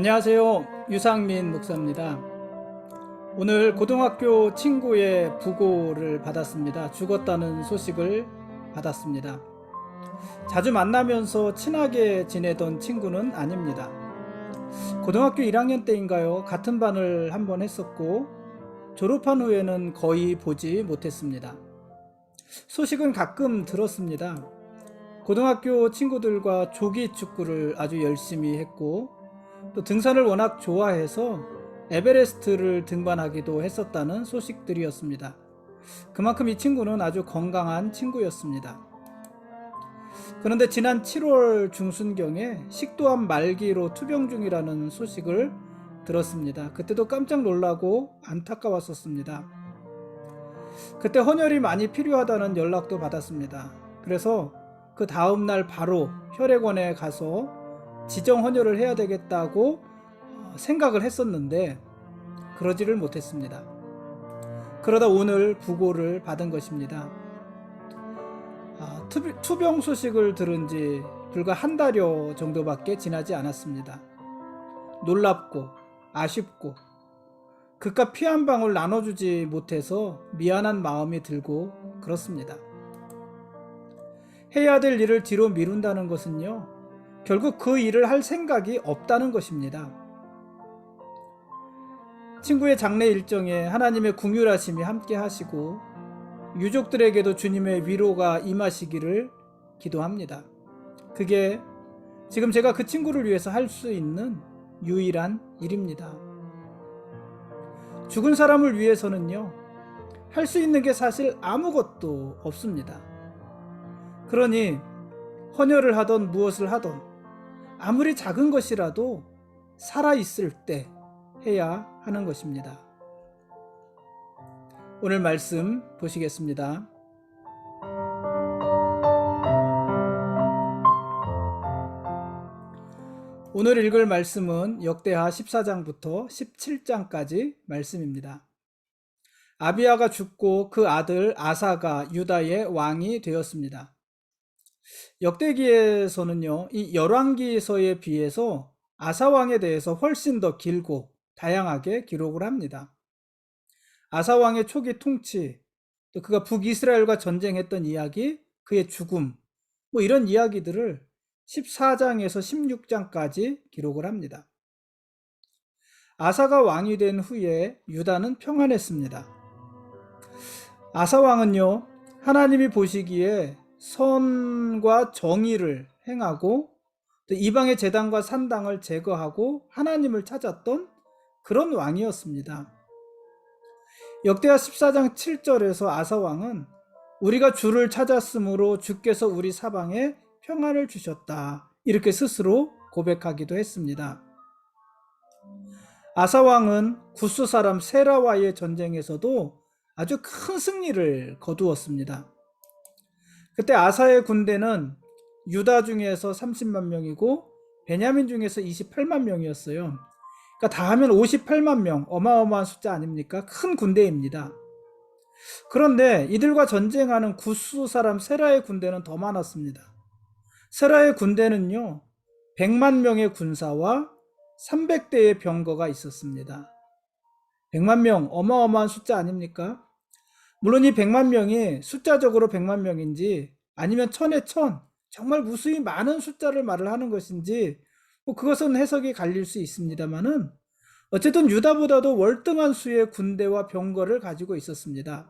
안녕하세요. 유상민 목사입니다. 오늘 고등학교 친구의 부고를 받았습니다. 죽었다는 소식을 받았습니다. 자주 만나면서 친하게 지내던 친구는 아닙니다. 고등학교 1학년 때인가요? 같은 반을 한번 했었고 졸업한 후에는 거의 보지 못했습니다. 소식은 가끔 들었습니다. 고등학교 친구들과 조기 축구를 아주 열심히 했고 또 등산을 워낙 좋아해서 에베레스트를 등반하기도 했었다는 소식들이었습니다. 그만큼 이 친구는 아주 건강한 친구였습니다. 그런데 지난 7월 중순경에 식도암 말기로 투병 중이라는 소식을 들었습니다. 그때도 깜짝 놀라고 안타까웠었습니다. 그때 헌혈이 많이 필요하다는 연락도 받았습니다. 그래서 그 다음날 바로 혈액원에 가서 지정 헌혈을 해야 되겠다고 생각을 했었는데 그러지를 못했습니다. 그러다 오늘 부고를 받은 것입니다. 투병 소식을 들은 지 불과 한 달여 정도밖에 지나지 않았습니다. 놀랍고 아쉽고 그깟 피 한 방울 나눠주지 못해서 미안한 마음이 들고 그렇습니다. 해야 될 일을 뒤로 미룬다는 것은요, 결국 그 일을 할 생각이 없다는 것입니다. 친구의 장례 일정에 하나님의 긍휼하심이 함께 하시고 유족들에게도 주님의 위로가 임하시기를 기도합니다. 그게 지금 제가 그 친구를 위해서 할 수 있는 유일한 일입니다. 죽은 사람을 위해서는요, 할 수 있는 게 사실 아무것도 없습니다. 그러니 헌혈을 하던 무엇을 하던 아무리 작은 것이라도 살아있을 때 해야 하는 것입니다. 오늘 말씀 보시겠습니다. 오늘 읽을 말씀은 역대하 14장부터 17장까지 말씀입니다. 아비야가 죽고 그 아들 아사가 유다의 왕이 되었습니다. 역대기에서는요, 이 열왕기서에 비해서 아사왕에 대해서 훨씬 더 길고 다양하게 기록을 합니다. 아사왕의 초기 통치, 또 그가 북이스라엘과 전쟁했던 이야기, 그의 죽음, 이런 이야기들을 14장에서 16장까지 기록을 합니다. 아사가 왕이 된 후에 유다는 평안했습니다. 아사왕은요, 하나님이 보시기에 선과 정의를 행하고 또 이방의 제단과 산당을 제거하고 하나님을 찾았던 그런 왕이었습니다. 역대하 14장 7절에서 아사왕은 우리가 주를 찾았으므로 주께서 우리 사방에 평안을 주셨다, 이렇게 스스로 고백하기도 했습니다. 아사왕은 구스 사람 세라와의 전쟁에서도 아주 큰 승리를 거두었습니다. 그때 아사의 군대는 유다 중에서 30만 명이고 베냐민 중에서 28만 명이었어요. 그러니까 다 하면 58만 명, 어마어마한 숫자 아닙니까? 큰 군대입니다. 그런데 이들과 전쟁하는 구스 사람 세라의 군대는 더 많았습니다. 세라의 군대는요, 100만 명의 군사와 300대의 병거가 있었습니다. 100만 명, 어마어마한 숫자 아닙니까? 물론 이 100만 명이 숫자적으로 100만 명인지 아니면 1000에 1000, 정말 무수히 많은 숫자를 말을 하는 것인지 그것은 해석이 갈릴 수 있습니다만은 어쨌든 유다보다도 월등한 수의 군대와 병거를 가지고 있었습니다.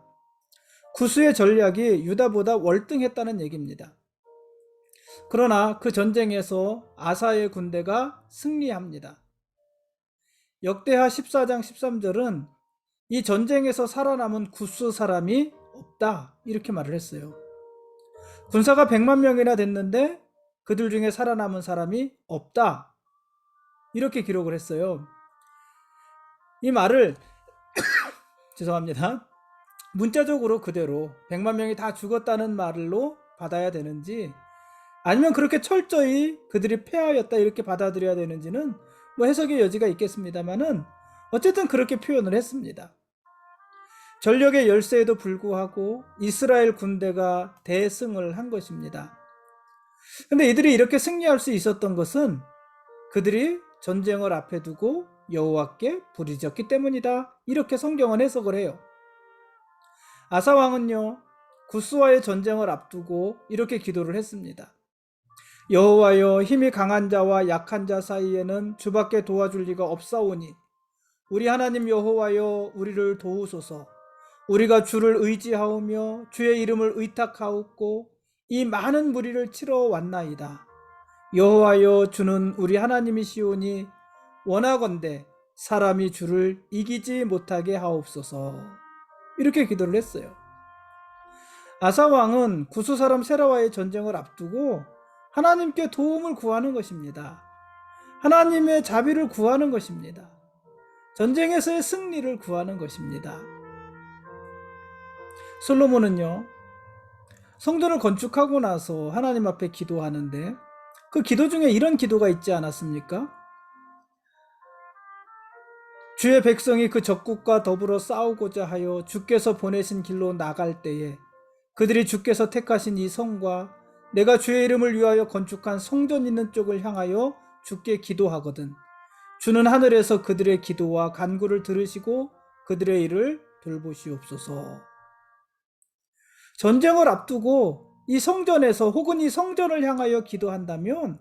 구스의 전략이 유다보다 월등했다는 얘기입니다. 그러나 그 전쟁에서 아사의 군대가 승리합니다. 역대하 14장 13절은 이 전쟁에서 살아남은 구스 사람이 없다, 이렇게 말을 했어요. 군사가 100만 명이나 됐는데 그들 중에 살아남은 사람이 없다, 이렇게 기록을 했어요. 이 말을 죄송합니다, 문자적으로 그대로 100만 명이 다 죽었다는 말로 받아야 되는지 아니면 그렇게 철저히 그들이 패하였다, 이렇게 받아들여야 되는지는 해석의 여지가 있겠습니다만은 어쨌든 그렇게 표현을 했습니다. 전력의 열세에도 불구하고 이스라엘 군대가 대승을 한 것입니다. 근데 이들이 이렇게 승리할 수 있었던 것은 그들이 전쟁을 앞에 두고 여호와께 부르짖었기 때문이다. 이렇게 성경은 해석을 해요. 아사 왕은요, 구스와의 전쟁을 앞두고 이렇게 기도를 했습니다. 여호와여, 힘이 강한 자와 약한 자 사이에는 주밖에 도와줄 리가 없사오니 우리 하나님 여호와여, 우리를 도우소서. 우리가 주를 의지하오며 주의 이름을 의탁하옵고 이 많은 무리를 치러 왔나이다. 여호와여, 주는 우리 하나님이시오니 원하건대 사람이 주를 이기지 못하게 하옵소서. 이렇게 기도를 했어요. 아사 왕은 구스 사람 세라와의 전쟁을 앞두고 하나님께 도움을 구하는 것입니다. 하나님의 자비를 구하는 것입니다. 전쟁에서의 승리를 구하는 것입니다. 솔로몬은요, 성전을 건축하고 나서 하나님 앞에 기도하는데 그 기도 중에 이런 기도가 있지 않았습니까? 주의 백성이 그 적국과 더불어 싸우고자 하여 주께서 보내신 길로 나갈 때에 그들이 주께서 택하신 이 성과 내가 주의 이름을 위하여 건축한 성전 있는 쪽을 향하여 주께 기도하거든 주는 하늘에서 그들의 기도와 간구를 들으시고 그들의 일을 돌보시옵소서. 전쟁을 앞두고 이 성전에서 혹은 이 성전을 향하여 기도한다면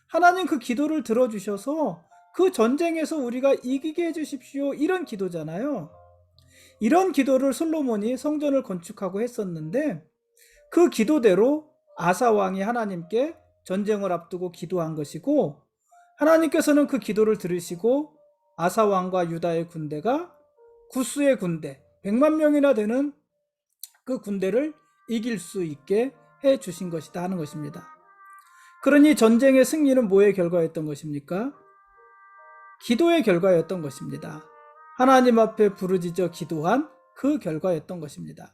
하나님 그 기도를 들어주셔서 그 전쟁에서 우리가 이기게 해주십시오. 이런 기도잖아요. 이런 기도를 솔로몬이 성전을 건축하고 했었는데 그 기도대로 아사 왕이 하나님께 전쟁을 앞두고 기도한 것이고 하나님께서는 그 기도를 들으시고 아사 왕과 유다의 군대가 구스의 군대 100만 명이나 되는 그 군대를 이길 수 있게 해 주신 것이다 하는 것입니다. 그러니 전쟁의 승리는 뭐의 결과였던 것입니까? 기도의 결과였던 것입니다. 하나님 앞에 부르짖어 기도한 그 결과였던 것입니다.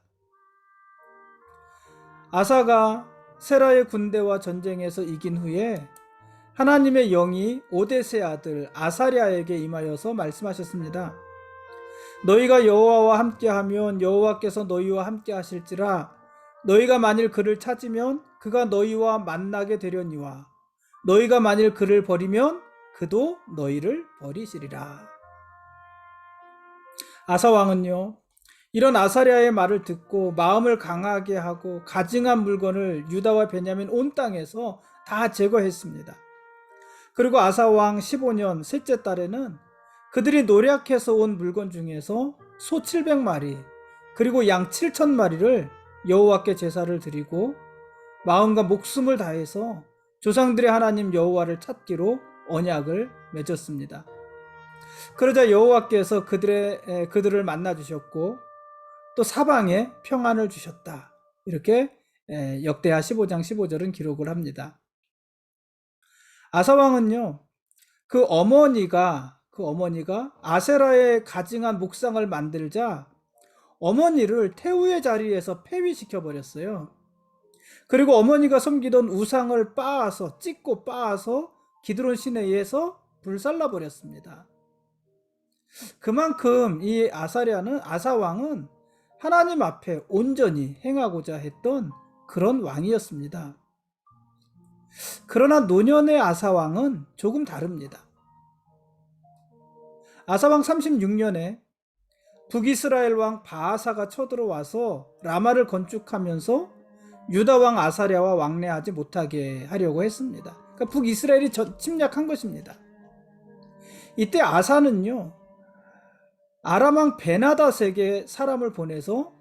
아사가 세라의 군대와 전쟁에서 이긴 후에 하나님의 영이 오데스의 아들 아사랴에게 임하여서 말씀하셨습니다. 너희가 여호와와 함께하면 여호와께서 너희와 함께 하실지라. 너희가 만일 그를 찾으면 그가 너희와 만나게 되려니와 너희가 만일 그를 버리면 그도 너희를 버리시리라. 아사 왕은요, 이런 아사랴의 말을 듣고 마음을 강하게 하고 가증한 물건을 유다와 베냐민 온 땅에서 다 제거했습니다. 그리고 아사 왕 15년 셋째 달에는 그들이 노력해서 온 물건 중에서 소 700마리 그리고 양 7,000마리를 여호와께 제사를 드리고 마음과 목숨을 다해서 조상들의 하나님 여호와를 찾기로 언약을 맺었습니다. 그러자 여호와께서 그들을 만나 주셨고 또 사방에 평안을 주셨다. 이렇게 역대하 15장 15절은 기록을 합니다. 아사 왕은요, 그 어머니가 아세라의 가증한 목상을 만들자 어머니를 태우의 자리에서 폐위시켜 버렸어요. 그리고 어머니가 섬기던 우상을 찢고 빻아서 기드론 시내에서 불살라 버렸습니다. 그만큼 이 아사 왕은 하나님 앞에 온전히 행하고자 했던 그런 왕이었습니다. 그러나 노년의 아사 왕은 조금 다릅니다. 아사 왕 36년에 북이스라엘 왕 바아사가 쳐들어와서 라마를 건축하면서 유다 왕 아사랴와 왕래하지 못하게 하려고 했습니다. 그러니까 북이스라엘이 침략한 것입니다. 이때 아사는요, 아람 왕 베나닷에게 사람을 보내서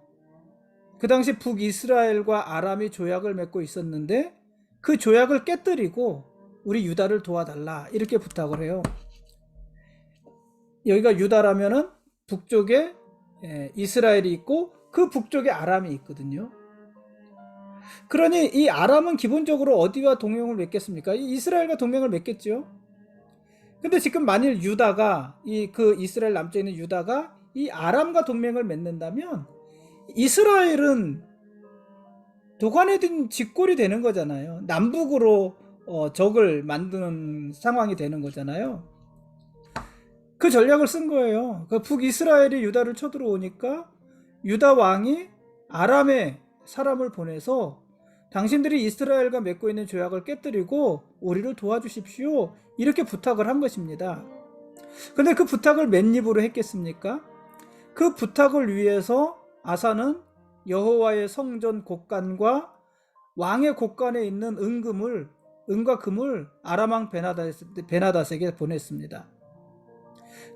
그 당시 북이스라엘과 아람이 조약을 맺고 있었는데 그 조약을 깨뜨리고 우리 유다를 도와달라 이렇게 부탁을 해요. 여기가 유다라면은 북쪽에 이스라엘이 있고 그 북쪽에 아람이 있거든요. 그러니 이 아람은 기본적으로 어디와 동맹을 맺겠습니까? 이스라엘과 동맹을 맺겠죠. 근데 지금 만일 유다가 그 이스라엘 남쪽에 있는 유다가 이 아람과 동맹을 맺는다면 이스라엘은 도관에 든 쥐꼴이 되는 거잖아요. 남북으로 적을 만드는 상황이 되는 거잖아요. 그 전략을 쓴 거예요. 그 북이스라엘이 유다를 쳐들어오니까 유다 왕이 아람에 사람을 보내서 당신들이 이스라엘과 맺고 있는 조약을 깨뜨리고 우리를 도와주십시오. 이렇게 부탁을 한 것입니다. 근데 그 부탁을 맨입으로 했겠습니까? 그 부탁을 위해서 아사는 여호와의 성전 곳간과 왕의 곳간에 있는 은과 금을 아람 왕 베나닷에게 보냈습니다.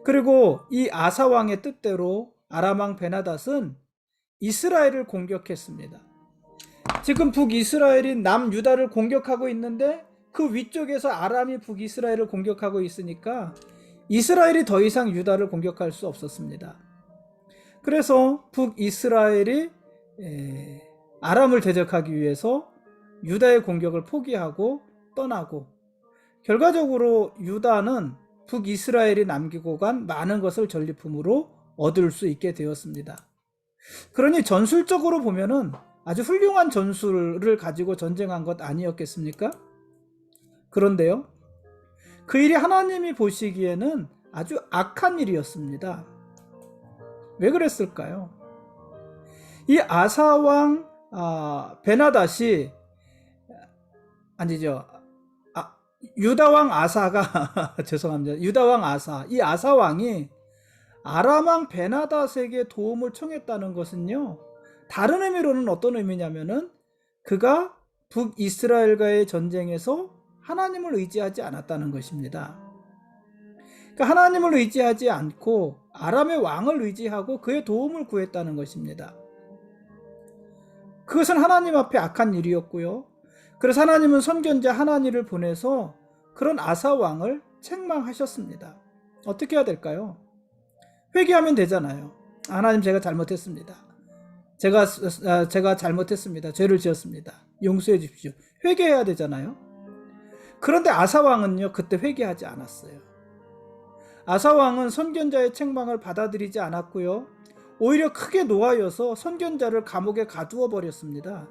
그리고 이 아사 왕의 뜻대로 아람 왕 베나닷은 이스라엘을 공격했습니다. 지금 북이스라엘이 남유다를 공격하고 있는데 그 위쪽에서 아람이 북이스라엘을 공격하고 있으니까 이스라엘이 더 이상 유다를 공격할 수 없었습니다. 그래서 북이스라엘이 아람을 대적하기 위해서 유다의 공격을 포기하고 떠나고, 결과적으로 유다는 북이스라엘이 남기고 간 많은 것을 전리품으로 얻을 수 있게 되었습니다. 그러니 전술적으로 보면은 아주 훌륭한 전술을 가지고 전쟁한 것 아니었겠습니까? 그런데요, 그 일이 하나님이 보시기에는 아주 악한 일이었습니다. 왜 그랬을까요? 이 아사왕 베나닷이 아니죠. 유다왕 아사가 죄송합니다. 유다왕 아사, 이 아사왕이 아람왕 베나닷에게 도움을 청했다는 것은요, 다른 의미로는 어떤 의미냐면은 그가 북이스라엘과의 전쟁에서 하나님을 의지하지 않았다는 것입니다. 그러니까 하나님을 의지하지 않고 아람의 왕을 의지하고 그의 도움을 구했다는 것입니다. 그것은 하나님 앞에 악한 일이었고요. 그래서 하나님은 선견자 하나니를 보내서 그런 아사 왕을 책망하셨습니다. 어떻게 해야 될까요? 회개하면 되잖아요. 하나님, 제가 잘못했습니다. 제가 잘못했습니다. 죄를 지었습니다. 용서해 주십시오. 회개해야 되잖아요. 그런데 아사 왕은요, 그때 회개하지 않았어요. 아사 왕은 선견자의 책망을 받아들이지 않았고요, 오히려 크게 노하여서 선견자를 감옥에 가두어 버렸습니다.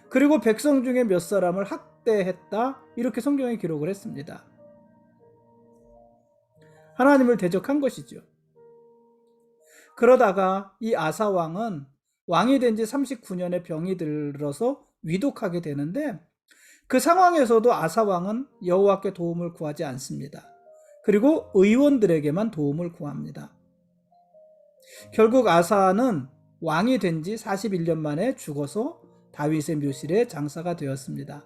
그리고 백성 중에 몇 사람을 학대했다, 이렇게 성경에 기록을 했습니다. 하나님을 대적한 것이죠. 그러다가 이 아사 왕은 왕이 된 지 39년에 병이 들어서 위독하게 되는데, 그 상황에서도 아사 왕은 여호와께 도움을 구하지 않습니다. 그리고 의원들에게만 도움을 구합니다. 결국 아사는 왕이 된 지 41년 만에 죽어서 다윗의 묘실에 장사가 되었습니다.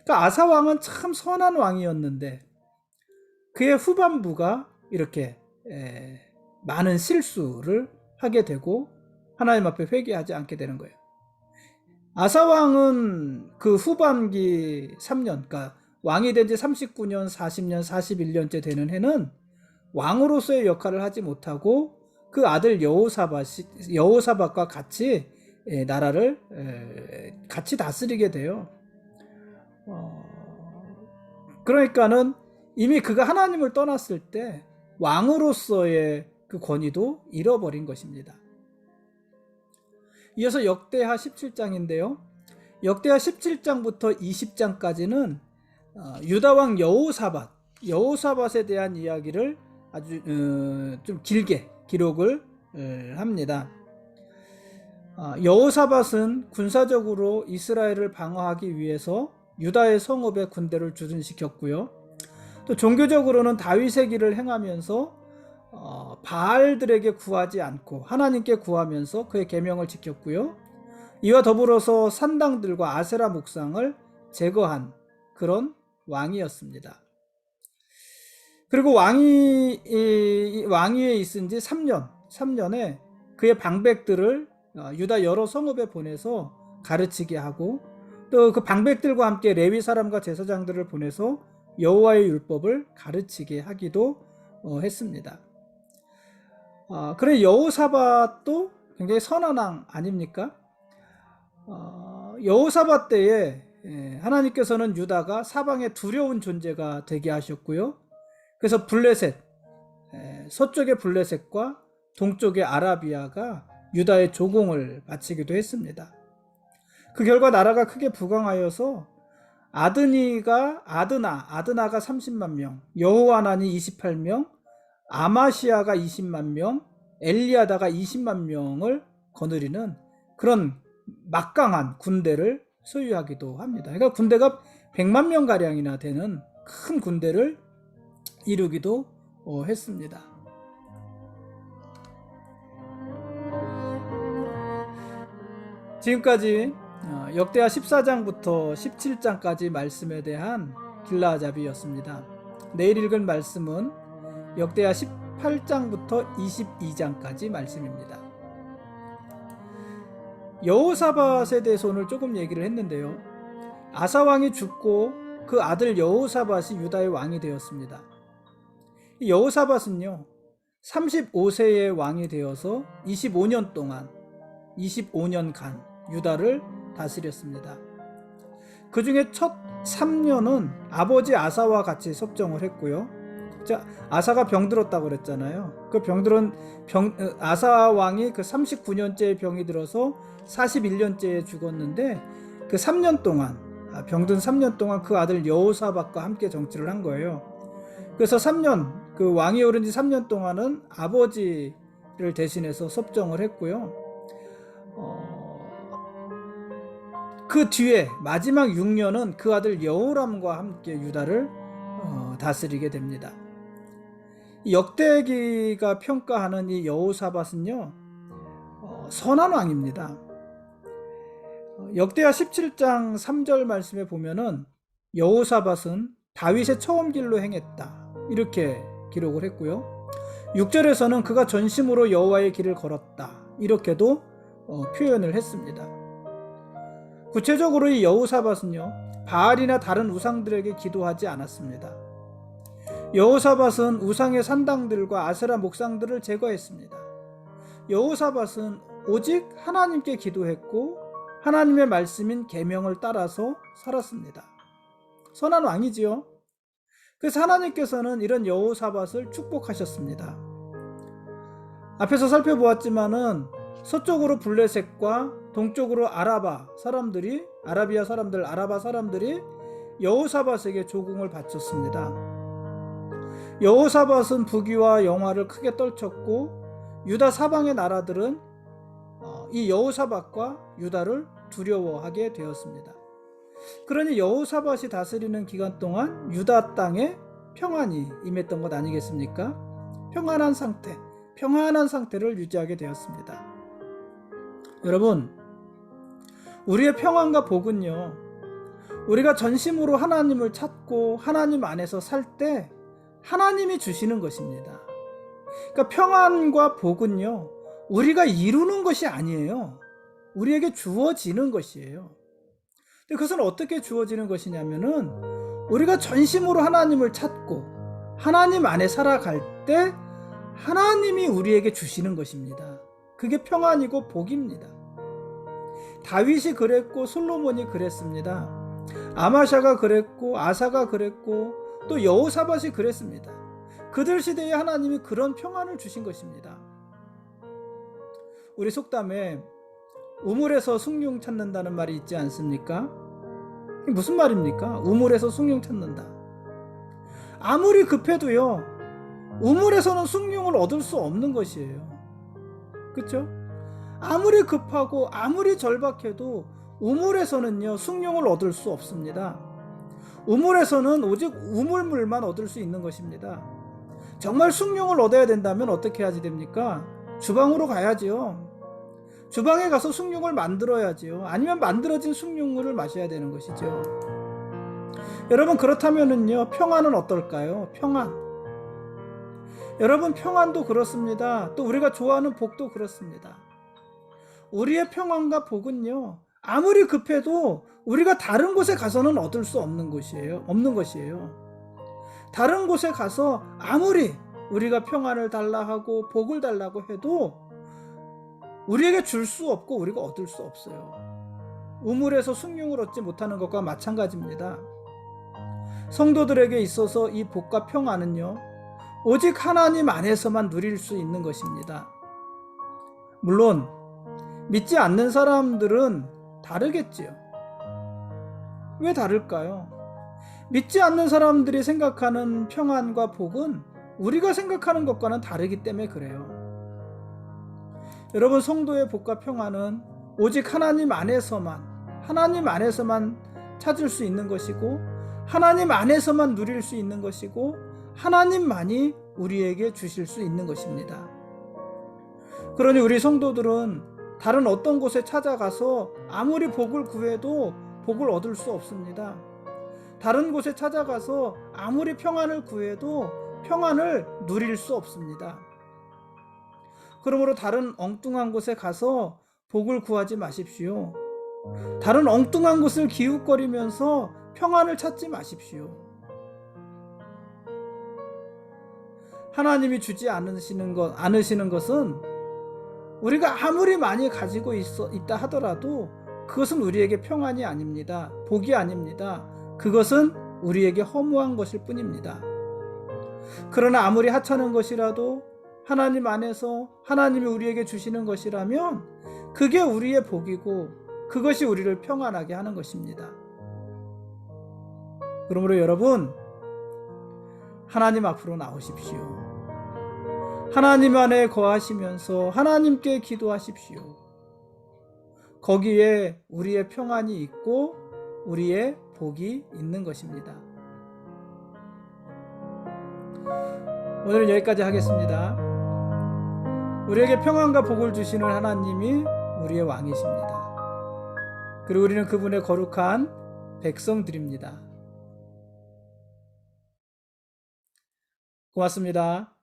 그러니까 아사 왕은 참 선한 왕이었는데 그의 후반부가 이렇게 많은 실수를 하게 되고 하나님 앞에 회개하지 않게 되는 거예요. 아사 왕은 그 후반기 3년, 그러니까 왕이 된 지 39년, 40년, 41년째 되는 해는 왕으로서의 역할을 하지 못하고 그 아들 여호사밧과 같이 나라를 같이 다스리게 돼요. 그러니까는 이미 그가 하나님을 떠났을 때 왕으로서의 그 권위도 잃어버린 것입니다. 이어서 역대하 17장인데요. 역대하 17장부터 20장까지는 유다왕 여호사밧에 대한 이야기를 아주 좀 길게 기록을 합니다. 여호사밧은 군사적으로 이스라엘을 방어하기 위해서 유다의 성읍에 군대를 주둔시켰고요. 또 종교적으로는 다윗의 길을 행하면서 바알들에게 구하지 않고 하나님께 구하면서 그의 계명을 지켰고요. 이와 더불어서 산당들과 아세라 목상을 제거한 그런 왕이었습니다. 그리고 왕위에 있은 지 3년에 그의 방백들을 유다 여러 성읍에 보내서 가르치게 하고, 또 그 방백들과 함께 레위 사람과 제사장들을 보내서 여호와의 율법을 가르치게 하기도 했습니다. 그래 여호사밧도 굉장히 선한 왕 아닙니까? 여호사밧 때에 하나님께서는 유다가 사방에 두려운 존재가 되게 하셨고요. 그래서 서쪽의 블레셋과 동쪽의 아라비아가 유다의 조공을 바치기도 했습니다. 그 결과 나라가 크게 부강하여서 아드나가 30만 명, 여호하난이 28명, 아마시아가 20만 명, 엘리야다가 20만 명을 거느리는 그런 막강한 군대를 소유하기도 합니다. 그러니까 군대가 100만 명 가량이나 되는 큰 군대를 이루기도 했습니다. 지금까지 역대하 14장부터 17장까지 말씀에 대한 길라잡이였습니다. 내일 읽을 말씀은 역대하 18장부터 22장까지 말씀입니다. 여호사밧에 대해서 오늘 조금 얘기를 했는데요. 아사 왕이 죽고 그 아들 여호사밧이 유다의 왕이 되었습니다. 이 여호사밧은요 35세의 왕이 되어서 25년간 유다를 다스렸습니다. 그 중에 첫 3년은 아버지 아사와 같이 섭정을 했고요. 아사가 병들었다고 그랬잖아요. 그 아사 왕이 그 39년째에 병이 들어서 41년째에 죽었는데 그 3년 동안 병든 3년 동안 그 아들 여호사밧과 함께 정치를 한 거예요. 그래서 3년 그 왕이 오른 지 3년 동안은 아버지를 대신해서 섭정을 했고요. 그 뒤에 마지막 6년은 그 아들 여호람과 함께 유다를 다스리게 됩니다. 역대기가 평가하는 이 여호사밧은요 선한 왕입니다. 역대하 17장 3절 말씀에 보면은 여호사밧은 다윗의 처음 길로 행했다 이렇게 기록을 했고요. 6절에서는 그가 전심으로 여호와의 길을 걸었다 이렇게도 표현을 했습니다. 구체적으로 이 여호사밧은요 바알이나 다른 우상들에게 기도하지 않았습니다. 여호사밧은 우상의 산당들과 아세라 목상들을 제거했습니다. 여호사밧은 오직 하나님께 기도했고 하나님의 말씀인 계명을 따라서 살았습니다. 선한 왕이지요. 그래서 하나님께서는 이런 여호사밧을 축복하셨습니다. 앞에서 살펴보았지만은 서쪽으로 블레셋과 동쪽으로 아라바 사람들이 여호사밧에게 조공을 바쳤습니다. 여호사밧은 부귀와 영화를 크게 떨쳤고 유다 사방의 나라들은 이 여호사밧과 유다를 두려워하게 되었습니다. 그러니 여호사밧이 다스리는 기간 동안 유다 땅에 평안이 임했던 것 아니겠습니까? 평안한 상태를 유지하게 되었습니다. 여러분, 우리의 평안과 복은요, 우리가 전심으로 하나님을 찾고 하나님 안에서 살 때 하나님이 주시는 것입니다. 그러니까 평안과 복은요, 우리가 이루는 것이 아니에요. 우리에게 주어지는 것이에요. 근데 그것은 어떻게 주어지는 것이냐면은 우리가 전심으로 하나님을 찾고 하나님 안에 살아갈 때 하나님이 우리에게 주시는 것입니다. 그게 평안이고 복입니다. 다윗이 그랬고 솔로몬이 그랬습니다. 아마샤가 그랬고 아사가 그랬고 또 여호사밧이 그랬습니다. 그들 시대에 하나님이 그런 평안을 주신 것입니다. 우리 속담에 우물에서 숭늉 찾는다는 말이 있지 않습니까? 이게 무슨 말입니까? 우물에서 숭늉 찾는다. 아무리 급해도요, 우물에서는 숭늉을 얻을 수 없는 것이에요. 그렇죠? 아무리 급하고 아무리 절박해도 우물에서는요 숭늉을 얻을 수 없습니다. 우물에서는 오직 우물물만 얻을 수 있는 것입니다. 정말 숭늉을 얻어야 된다면 어떻게 해야지 됩니까? 주방으로 가야지요. 주방에 가서 숭늉을 만들어야지요. 아니면 만들어진 숭늉물을 마셔야 되는 것이죠. 여러분, 그렇다면은요 평안은 어떨까요? 평안. 여러분, 평안도 그렇습니다. 또 우리가 좋아하는 복도 그렇습니다. 우리의 평안과 복은요 아무리 급해도 우리가 다른 곳에 가서는 얻을 수 없는 것이에요. 다른 곳에 가서 아무리 우리가 평안을 달라 하고 복을 달라고 해도 우리에게 줄 수 없고 우리가 얻을 수 없어요. 우물에서 숭늉을 얻지 못하는 것과 마찬가지입니다. 성도들에게 있어서 이 복과 평안은요 오직 하나님 안에서만 누릴 수 있는 것입니다. 물론 믿지 않는 사람들은 다르겠지요. 왜 다를까요? 믿지 않는 사람들이 생각하는 평안과 복은 우리가 생각하는 것과는 다르기 때문에 그래요. 여러분, 성도의 복과 평안은 오직 하나님 안에서만 하나님 안에서만 찾을 수 있는 것이고, 하나님 안에서만 누릴 수 있는 것이고, 하나님만이 우리에게 주실 수 있는 것입니다. 그러니 우리 성도들은 다른 어떤 곳에 찾아가서 아무리 복을 구해도 복을 얻을 수 없습니다. 다른 곳에 찾아가서 아무리 평안을 구해도 평안을 누릴 수 없습니다. 그러므로 다른 엉뚱한 곳에 가서 복을 구하지 마십시오. 다른 엉뚱한 곳을 기웃거리면서 평안을 찾지 마십시오. 하나님이 주지 않으시는 것은 우리가 아무리 많이 가지고 있다 하더라도 그것은 우리에게 평안이 아닙니다. 복이 아닙니다. 그것은 우리에게 허무한 것일 뿐입니다. 그러나 아무리 하찮은 것이라도 하나님 안에서 하나님이 우리에게 주시는 것이라면 그게 우리의 복이고 그것이 우리를 평안하게 하는 것입니다. 그러므로 여러분, 하나님 앞으로 나오십시오. 하나님 안에 거하시면서 하나님께 기도하십시오. 거기에 우리의 평안이 있고 우리의 복이 있는 것입니다. 오늘은 여기까지 하겠습니다. 우리에게 평안과 복을 주시는 하나님이 우리의 왕이십니다. 그리고 우리는 그분의 거룩한 백성들입니다. 고맙습니다.